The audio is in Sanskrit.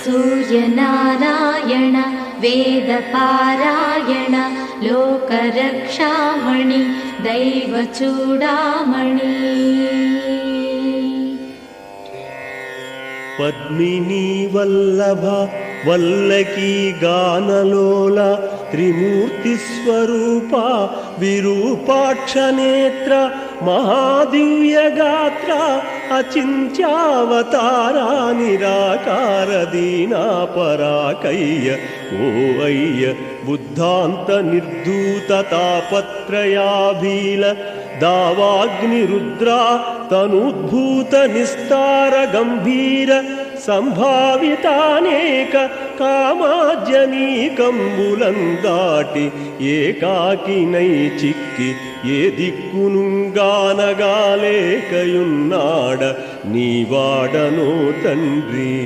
सूर्यनारायण वेदपारायण लोकरक्षामणि दैवचूडामणि पद्मिनी वल्लभ वल्लकी गानलोल त्रिमूर्तिस्वरूपा विरूपाक्षनेत्र महादिव्यगात्र अचिन्त्यावतारा निराकार दीनापराकय्य ओ अय्य बुद्धान्त निर्धूत तापत्रयाभील दावाग्निरुद्रा तनुद्भूत निस्तार गंभीर संभावितानेक कामाज्यनीकंबुलंदाटि ఏకాకినై చిక్కి ఏ దిక్కునుగానగాలేకయున్నాడ నీవాడనో తండ్రి।